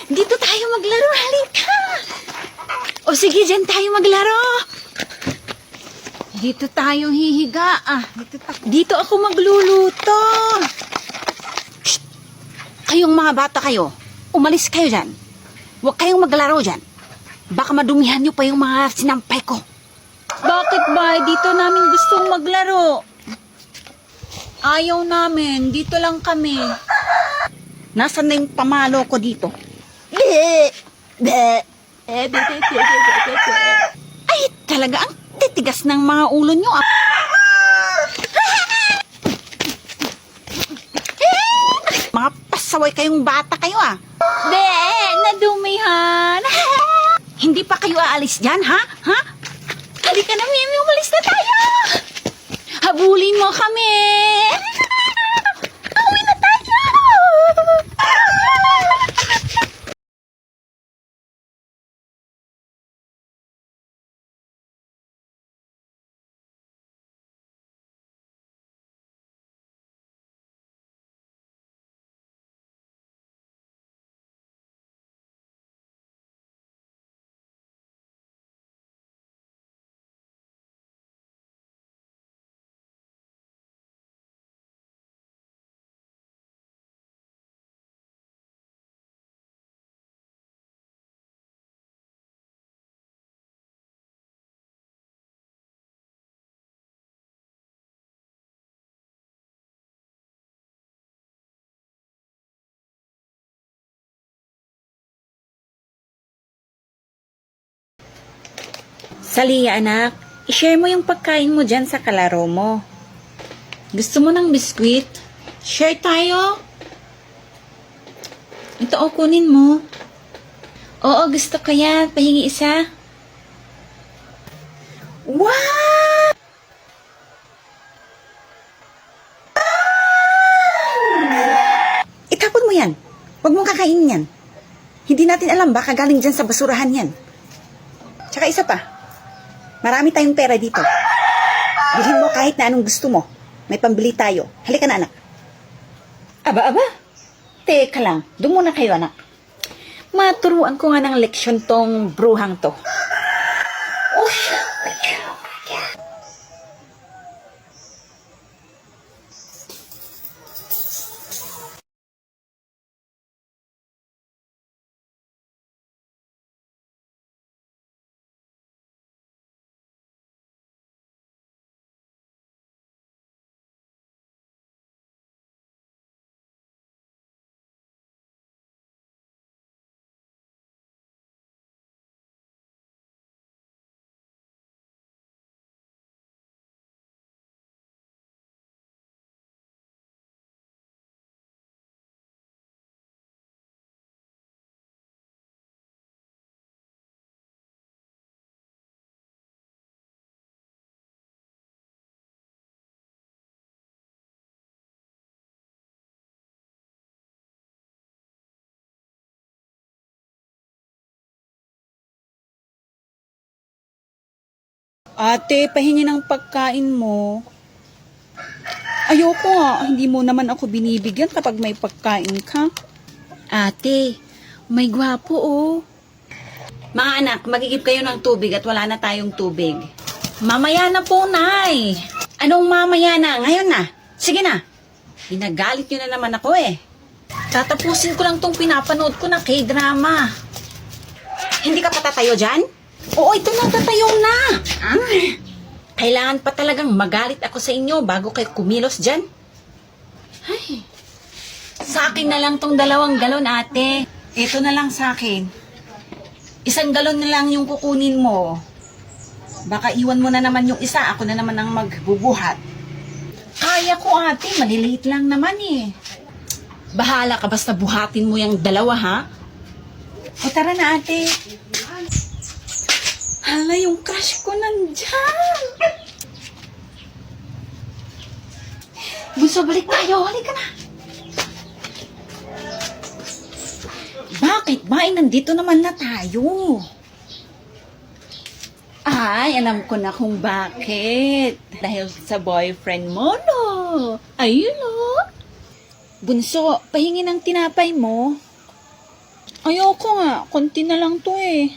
Dito tayo maglaro, halika. O sige, dyan tayo maglaro. Dito tayo hihiga. Dito ako magluluto. Shh! Kayong mga bata kayo, umalis kayo dyan. Huwag kayong maglaro dyan. Baka madumihan nyo pa yung mga sinampay ko. Bakit ba? Dito namin gustong maglaro. Ayaw namin. Dito lang kami. Nasaan na yung pamalo ko dito? Ay, talaga ang titigas ng mga ulo nyo. Mga pasaway kayong bata kayo nadumihan. Hindi pa kayo aalis dyan, ha? Halika na, Mimi, umalis na tayo. Habulin mo kami. Uwi na tayo. Saliya, anak. I-share mo yung pagkain mo dyan sa kalaro mo. Gusto mo ng biskwit? Share tayo. Ito, kunin mo. Oo, gusto ko yan. Pahingi isa. Wow! Itapon mo yan. Huwag mong kakainin yan. Hindi natin alam, baka galing dyan sa basurahan yan. Tsaka isa pa. Marami tayong pera dito. Bilhin mo kahit na anong gusto mo. May pambili tayo. Halika na, anak. Aba. Teka lang. Doon muna kayo, anak. Maturuan ko nga ng leksyon tong bruhang to. Ate, pahingi ng pagkain mo. Ayoko nga, hindi mo naman ako binibigyan kapag may pagkain ka. Ate, may gwapo Mga anak, magigib kayo ng tubig at wala na tayong tubig. Mamaya na po, Nay. Anong mamaya na? Ngayon na. Sige na. Ginagalit nyo na naman ako Tatapusin ko lang tong pinapanood ko na K-drama. Hindi ka patatayo dyan? Oo, ito na, tatayo na. Kailangan pa talagang magalit ako sa inyo bago kayo kumilos dyan. Ay, sa akin na lang tong 2 galon, ate. Ito na lang sa akin. 1 galon na lang yung kukunin mo. Baka iwan mo na naman yung isa, ako na naman ang magbubuhat. Kaya ko, ate, maliliit lang naman Bahala ka, basta buhatin mo yung 2, ha? O tara na, ate. Hala, yung crush ko nandyan. Bunso, balik tayo. Halika na. Bakit ba? Nandito naman na tayo. Ay, alam ko na kung bakit. Dahil sa boyfriend mo, no? Ayun, no? Bunso, pahingi ng tinapay mo. Ayoko nga. Konti na lang to eh.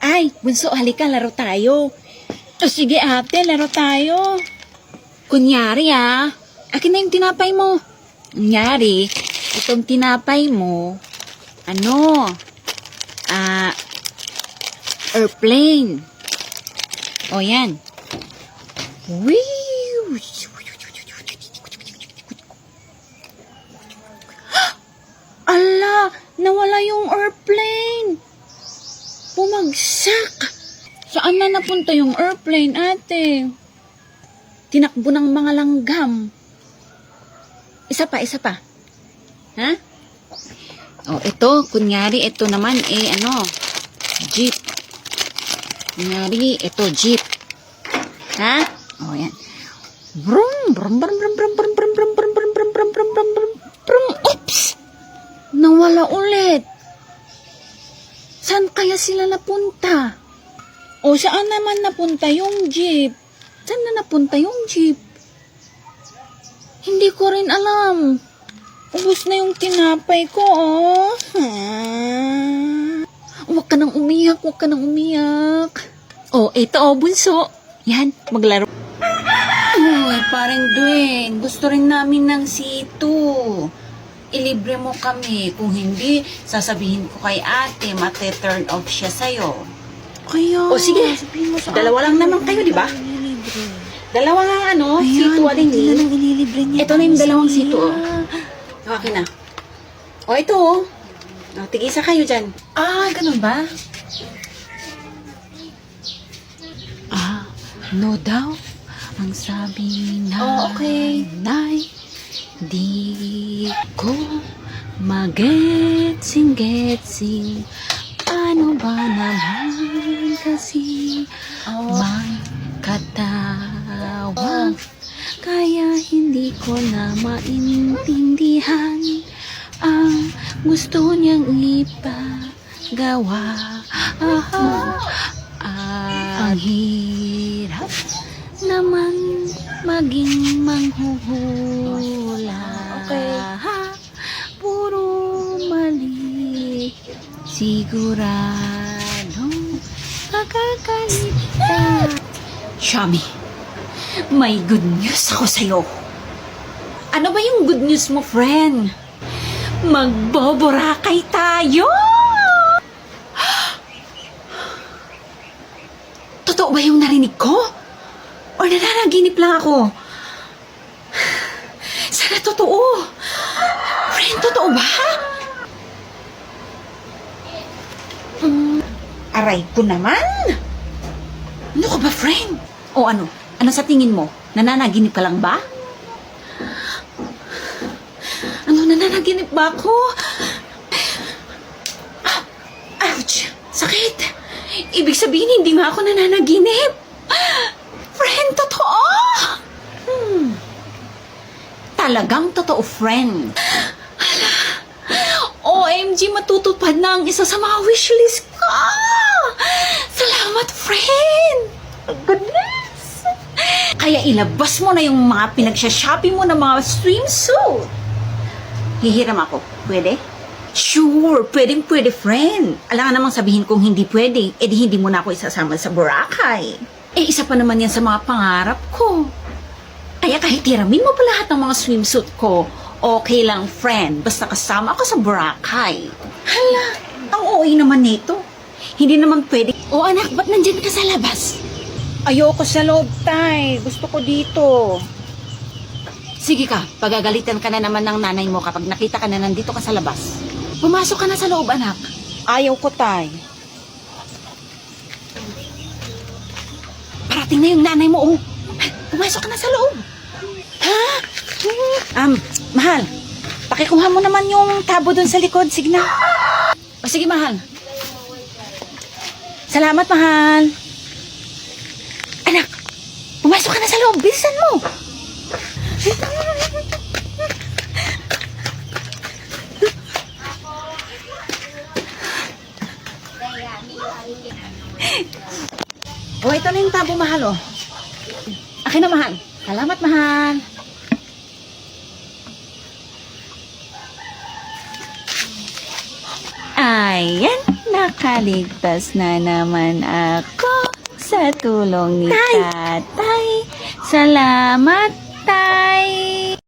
Ay, bunso, halika, laro tayo. O sige ate, laro tayo. Kunyari akin na yung tinapay mo. Kunyari, itong tinapay mo, airplane. O yan. Wee! Ala, nawala yung airplane. Bumagsak. Saan na napunta yung airplane, ate? Tinakbo ng mga langgam. Isa pa. Ha? Oh, ito, kunyari, ito naman, jeep. Kunyari, ito, jeep. Ha? Oh, yan. Brum, brum, brum, brum, brum, brum, brum, brum, brum, brum, brum, brum, brum, brum, brum, brum. Oops! Nawala ulit. Saan kaya sila napunta? O, saan naman napunta yung jeep? Saan na napunta yung jeep? Hindi ko rin alam. Ubus na yung tinapay ko, oh. Huwag ka nang umiyak. Oh, ito, bunso. Yan, maglaro. Uy, parang Dwayne, gusto rin namin ng sito. Ilibre mo kami. Kung hindi, sasabihin ko kay ate, mate-turn off siya sa'yo. Kaya, O sige, sabihin mo sa dalawa lang naman kayo, di ba? Ililibre. Dalawa nga sito aling hindi na lang ililibre niya. Ito na yung dalawang Sige. sito, oh. Okay na. O, ito, oh. O, tigisa kayo dyan. Ganun ba? No daw, ang sabi na okay. Nay, di ko magetsing-getsing. Ano ba naman kasi may katawang kaya hindi ko na maintindihan ang gusto niyang ipagawa. Ang hirap naman maging manghuhula. Okay. Puro mali. Siguradong makakaligtas. Shami, may good news ako sa'yo. Ano ba yung good news mo, friend? Magboborakay tayo! Totoo ba yung narinig ko? O nananaginip lang ako? Sana totoo. Friend, totoo ba? Aray ko naman. Ano ka ba, friend? O ano? Ano sa tingin mo? Nananaginip ka lang ba? Ano, nananaginip ba ako? Ouch! Sakit! Ibig sabihin, hindi nga ako nananaginip. Friend, totoo! Talagang totoo, friend. Hala, OMG, matutupad na ang isa sa mga wishlist ko. Salamat, friend. Goodness. Kaya ilabas mo na yung mga pinagsha-shopping mo ng mga swimsuit. Hihiram ako. Pwede? Sure, pwede, friend. Alam ka namang sabihin kung hindi pwede, edi hindi mo na ako isasama sa Boracay. Isa pa naman yan sa mga pangarap ko. Kaya kahit hiramin mo pa lahat ng mga swimsuit ko, okay lang, friend. Basta kasama ako sa Boracay. Hala, ang OA naman nito. Hindi naman pwede. O anak, ba't nandyan ka sa labas? Ayoko sa loob, tay. Gusto ko dito. Sige ka, pagagalitan ka na naman ng nanay mo kapag nakita ka na nandito ka sa labas. Pumasok ka na sa loob, anak. Ayaw ko, tay. Parating na yung nanay mo, oh. Pumasok ka na sa loob. Ha? Mahal, pakikuha mo naman yung tabo dun sa likod. Sige na. O sige, mahal. Salamat, mahal. Anak, pumasok ka na sa loob. Bilisan mo. O, ito na yung tabo, mahal, oh. Akin na, mahal. Salamat, mahal. Ayan, nakaligtas na naman ako sa tulong ni Tatay. Salamat, Tay!